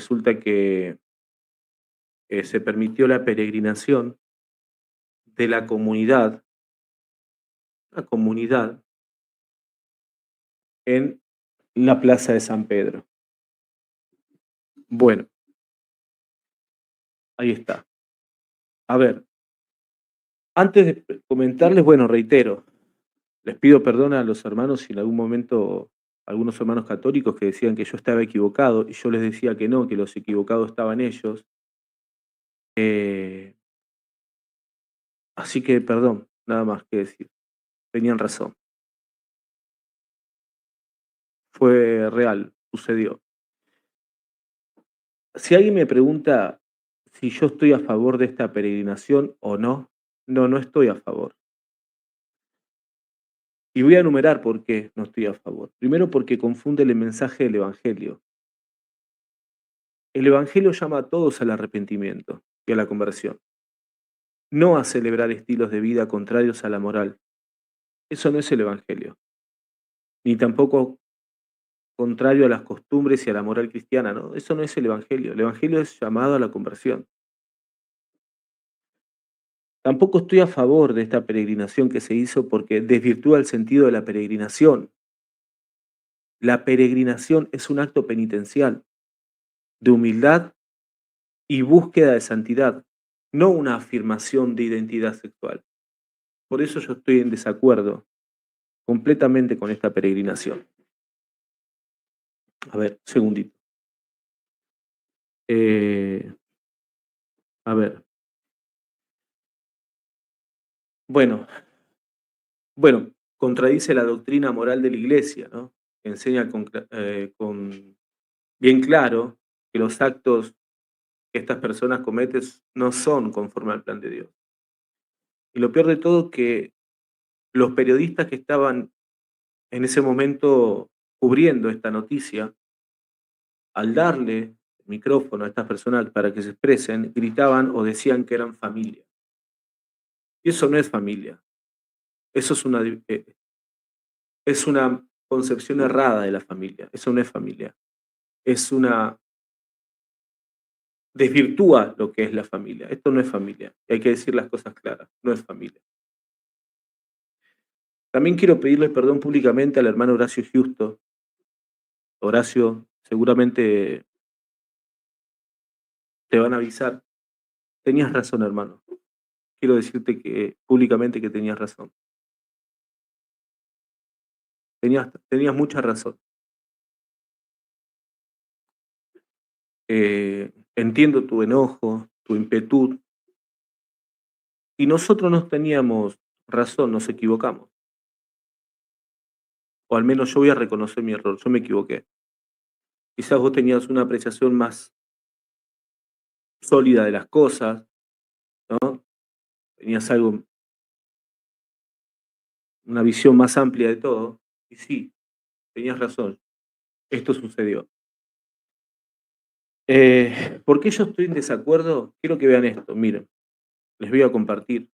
resulta que se permitió la peregrinación de la comunidad, una comunidad en la plaza de San Pedro. Bueno, ahí está. A ver, antes de comentarles, bueno, reitero, les pido perdón a los hermanos si en algún momento, algunos hermanos católicos que decían que yo estaba equivocado y yo les decía que no, que los equivocados estaban ellos. Eh, Así que perdón, nada más que decir. Tenían razón. Fue real, sucedió. Si alguien me pregunta si yo estoy a favor de esta peregrinación o no, no, no estoy a favor. Y voy a enumerar por qué no estoy a favor. Primero, porque confunde el mensaje del Evangelio. El Evangelio llama a todos al arrepentimiento y a la conversión, no a celebrar estilos de vida contrarios a la moral. Eso no es el Evangelio, ni tampoco contrario a las costumbres y a la moral cristiana, ¿no? Eso no es el Evangelio. El Evangelio es llamado a la conversión. Tampoco estoy a favor de esta peregrinación que se hizo porque desvirtúa el sentido de la peregrinación. La peregrinación es un acto penitencial, de humildad y búsqueda de santidad, no una afirmación de identidad sexual. Por eso yo estoy en desacuerdo completamente con esta peregrinación. A ver, un segundito. A ver. Bueno, contradice la doctrina moral de la Iglesia, ¿no? Que enseña con bien claro que los actos que estas personas cometen no son conforme al plan de Dios. Y lo peor de todo que los periodistas que estaban en ese momento cubriendo esta noticia, al darle el micrófono a estas personas para que se expresen, gritaban o decían que eran familia. Y eso no es familia. Eso es una concepción errada de la familia. Eso no es familia. Es una desvirtúa lo que es la familia. Esto no es familia. Y hay que decir las cosas claras. No es familia. También quiero pedirle perdón públicamente al hermano Horacio Justo. Horacio, seguramente te van a avisar. Tenías razón, hermano. Quiero decirte que públicamente que tenías razón. Tenías mucha razón. Entiendo tu enojo, tu impetud. Y nosotros no teníamos razón, nos equivocamos. O al menos yo voy a reconocer mi error, yo me equivoqué. Quizás vos tenías una apreciación más sólida de las cosas, ¿no? Tenías una visión más amplia de todo. Y sí, tenías razón, esto sucedió. ¿Por qué yo estoy en desacuerdo? Quiero que vean esto, miren, les voy a compartir.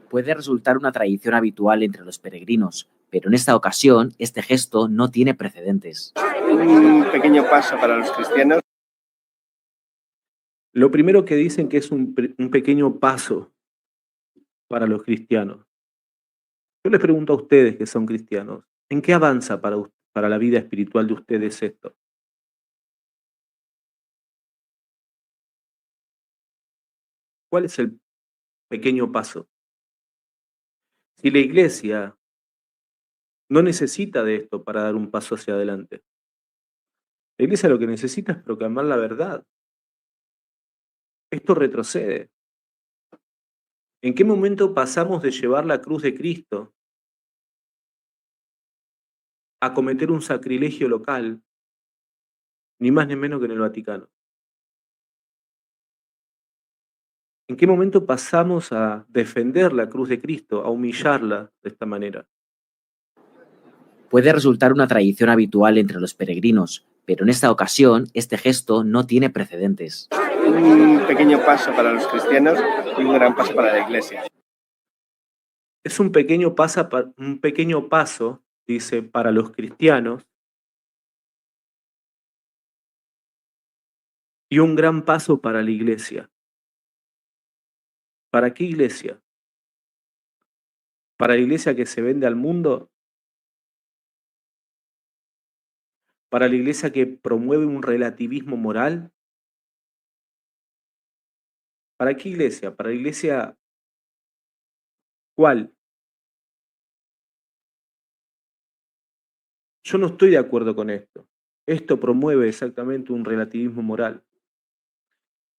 Puede resultar una tradición habitual entre los peregrinos, pero en esta ocasión este gesto no tiene precedentes. Un pequeño paso para los cristianos. Lo primero que dicen que es un pequeño paso para los cristianos. Yo les pregunto a ustedes que son cristianos, ¿en qué avanza para la vida espiritual de ustedes esto? ¿Cuál es el pequeño paso? Si la iglesia no necesita de esto para dar un paso hacia adelante. La iglesia lo que necesita es proclamar la verdad. Esto retrocede. ¿En qué momento pasamos de llevar la cruz de Cristo a cometer un sacrilegio local, ni más ni menos que en el Vaticano? ¿En qué momento pasamos a defender la cruz de Cristo, a humillarla de esta manera? Puede resultar una tradición habitual entre los peregrinos, pero en esta ocasión este gesto no tiene precedentes. Un pequeño paso para los cristianos y un gran paso para la iglesia. Es un pequeño paso, dice, para los cristianos y un gran paso para la iglesia. ¿Para qué iglesia? ¿Para la iglesia que se vende al mundo? ¿Para la iglesia que promueve un relativismo moral? ¿Para qué iglesia? ¿Para la iglesia cuál? Yo no estoy de acuerdo con esto. Esto promueve exactamente un relativismo moral,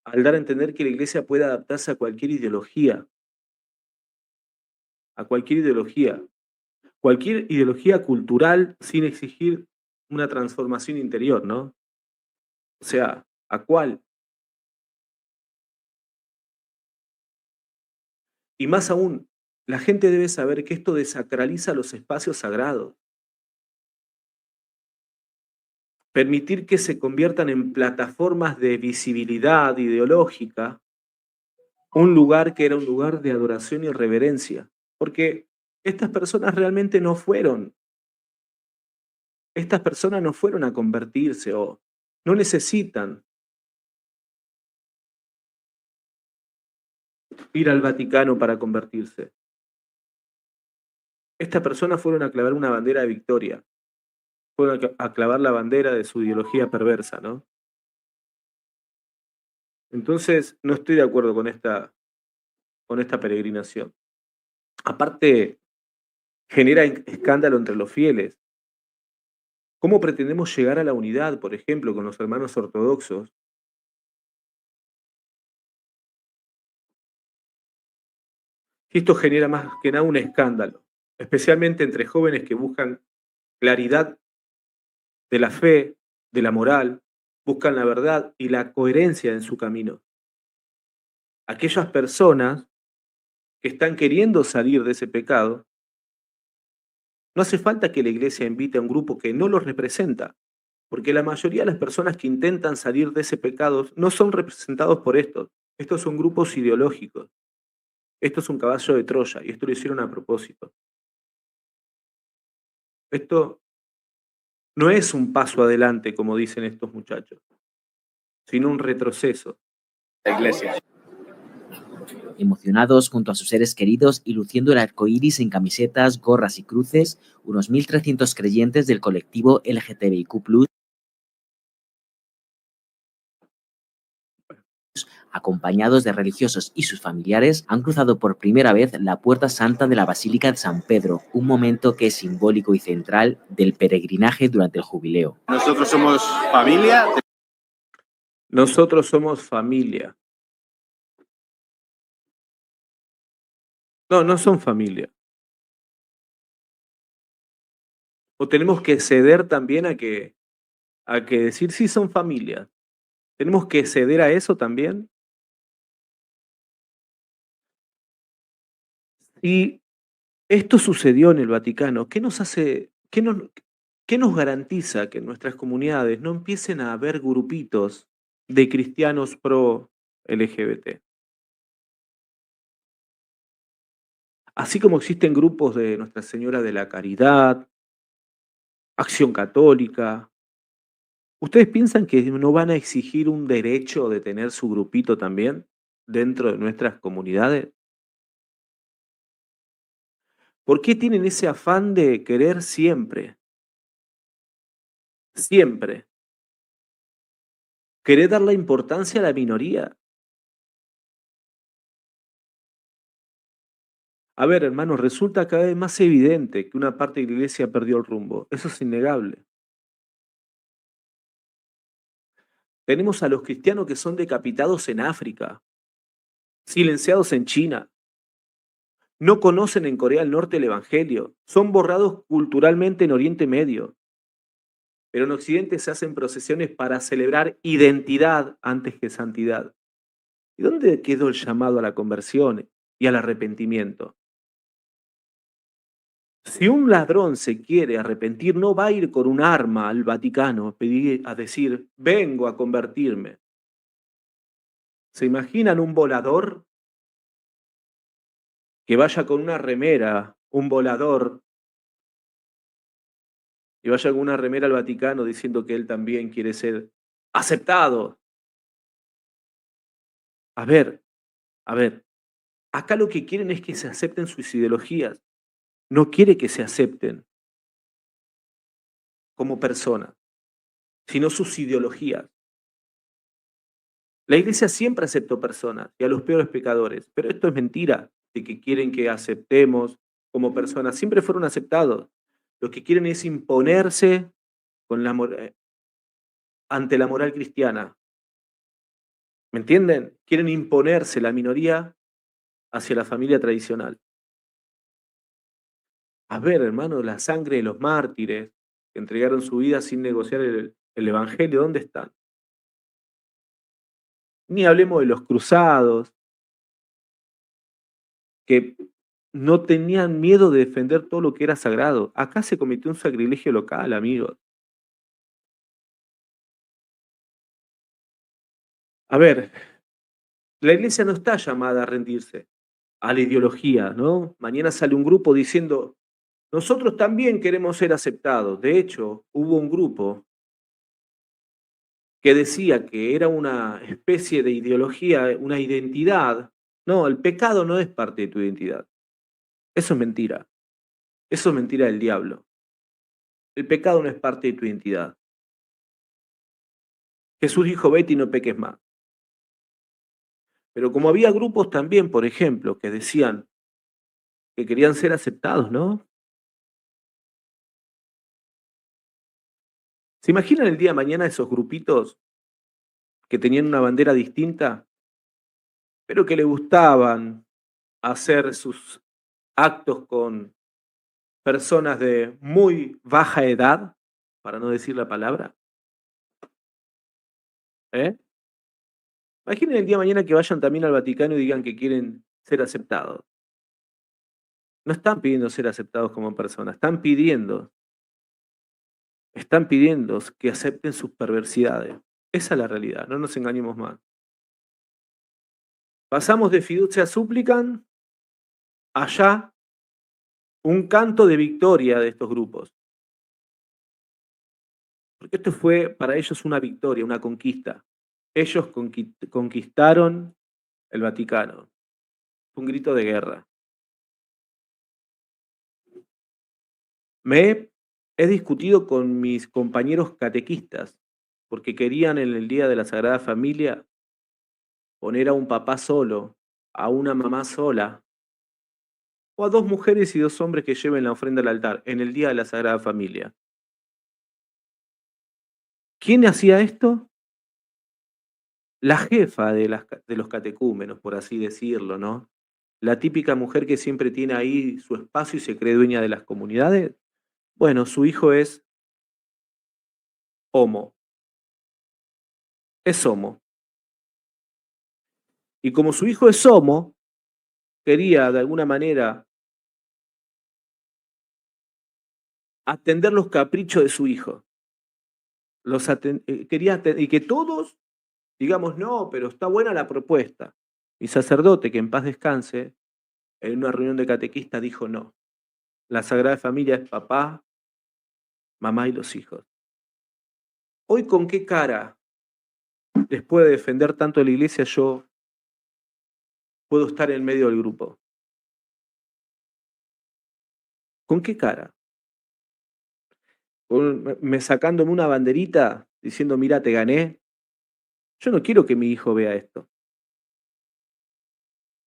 al dar a entender que la iglesia puede adaptarse a cualquier ideología cultural sin exigir una transformación interior, ¿no? O sea, ¿a cuál? Y más aún, la gente debe saber que esto desacraliza los espacios sagrados. Permitir que se conviertan en plataformas de visibilidad ideológica, un lugar que era un lugar de adoración y reverencia. Porque estas personas realmente estas personas no fueron a convertirse o no necesitan ir al Vaticano para convertirse. Estas personas fueron a clavar una bandera de victoria, fueron a clavar la bandera de su ideología perversa, ¿no? Entonces, no estoy de acuerdo con esta peregrinación. Aparte, genera escándalo entre los fieles. ¿Cómo pretendemos llegar a la unidad, por ejemplo, con los hermanos ortodoxos? Y esto genera más que nada un escándalo, especialmente entre jóvenes que buscan claridad de la fe, de la moral, buscan la verdad y la coherencia en su camino. Aquellas personas que están queriendo salir de ese pecado, no hace falta que la iglesia invite a un grupo que no los representa, porque la mayoría de las personas que intentan salir de ese pecado no son representados por estos. Estos son grupos ideológicos. Esto es un caballo de Troya y esto lo hicieron a propósito. Esto no es un paso adelante, como dicen estos muchachos, sino un retroceso. La iglesia. Emocionados junto a sus seres queridos y luciendo el arco iris en camisetas, gorras y cruces, unos 1.300 creyentes del colectivo LGTBIQ+, acompañados de religiosos y sus familiares, han cruzado por primera vez la Puerta Santa de la Basílica de San Pedro, un momento que es simbólico y central del peregrinaje durante el jubileo. Nosotros somos familia. Nosotros somos familia. No, no son familia. O tenemos que ceder también a que decir sí son familia. ¿Tenemos que ceder a eso también? Y esto sucedió en el Vaticano. ¿Qué nos garantiza que en nuestras comunidades no empiecen a haber grupitos de cristianos pro LGBT? Así como existen grupos de Nuestra Señora de la Caridad, Acción Católica, ¿ustedes piensan que no van a exigir un derecho de tener su grupito también dentro de nuestras comunidades? ¿Por qué tienen ese afán de querer siempre, siempre, querer dar la importancia a la minoría? A ver, hermanos, resulta cada vez más evidente que una parte de la iglesia perdió el rumbo. Eso es innegable. Tenemos a los cristianos que son decapitados en África, silenciados en China, no conocen en Corea del Norte el Evangelio, son borrados culturalmente en Oriente Medio, pero en Occidente se hacen procesiones para celebrar identidad antes que santidad. ¿Y dónde quedó el llamado a la conversión y al arrepentimiento? Si un ladrón se quiere arrepentir, no va a ir con un arma al Vaticano a decir, vengo a convertirme. ¿Se imaginan un volador que vaya con una remera, un volador, y vaya con una remera al Vaticano diciendo que él también quiere ser aceptado. A ver, a ver, acá lo que quieren es que se acepten sus ideologías. No quiere que se acepten como personas, sino sus ideologías. La iglesia siempre aceptó personas y a los peores pecadores, pero esto es mentira, de que quieren que aceptemos como personas. Siempre fueron aceptados. Lo que quieren es imponerse con ante la moral cristiana. ¿Me entienden? Quieren imponerse la minoría hacia la familia tradicional. A ver, hermano, la sangre de los mártires que entregaron su vida sin negociar el evangelio, ¿dónde están? Ni hablemos de los cruzados, que no tenían miedo de defender todo lo que era sagrado. Acá se cometió un sacrilegio local, amigos. A ver, la iglesia no está llamada a rendirse a la ideología, ¿no? Mañana sale un grupo diciendo, nosotros también queremos ser aceptados. De hecho, hubo un grupo que decía que era una especie de ideología, una identidad. No, el pecado no es parte de tu identidad. Eso es mentira. Eso es mentira del diablo. El pecado no es parte de tu identidad. Jesús dijo, vete y no peques más. Pero como había grupos también, por ejemplo, que decían que querían ser aceptados, ¿no? ¿Se imaginan el día de mañana esos grupitos que tenían una bandera distinta, pero que le gustaban hacer sus actos con personas de muy baja edad, para no decir la palabra? ¿Eh? Imaginen el día de mañana que vayan también al Vaticano y digan que quieren ser aceptados. No están pidiendo ser aceptados como personas, están pidiendo que acepten sus perversidades. Esa es la realidad, no nos engañemos más. Pasamos de fiducia suplican, allá un canto de victoria de estos grupos. Porque esto fue para ellos una victoria, una conquista. Ellos conquistaron el Vaticano. Fue un grito de guerra. He discutido con mis compañeros catequistas porque querían en el Día de la Sagrada Familia poner a un papá solo, a una mamá sola, o a 2 mujeres y 2 hombres que lleven la ofrenda al altar en el Día de la Sagrada Familia. ¿Quién hacía esto? La jefa de los catecúmenos, por así decirlo, ¿no? La típica mujer que siempre tiene ahí su espacio y se cree dueña de las comunidades. Bueno, su hijo es homo, es homo. Y como su hijo es homo, quería de alguna manera atender los caprichos de su hijo. Y que todos digamos, no, pero está buena la propuesta. Mi sacerdote, que en paz descanse, en una reunión de catequistas dijo no. La Sagrada Familia es papá, mamá y los hijos. Hoy, ¿con qué cara, después de defender tanto a la iglesia, yo puedo estar en medio del grupo? ¿Con qué cara? Me sacándome una banderita diciendo, mira, te gané. Yo no quiero que mi hijo vea esto.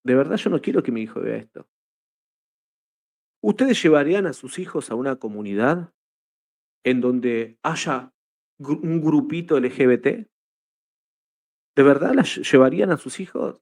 De verdad, yo no quiero que mi hijo vea esto. ¿Ustedes llevarían a sus hijos a una comunidad en donde haya un grupito LGBT? ¿De verdad las llevarían a sus hijos?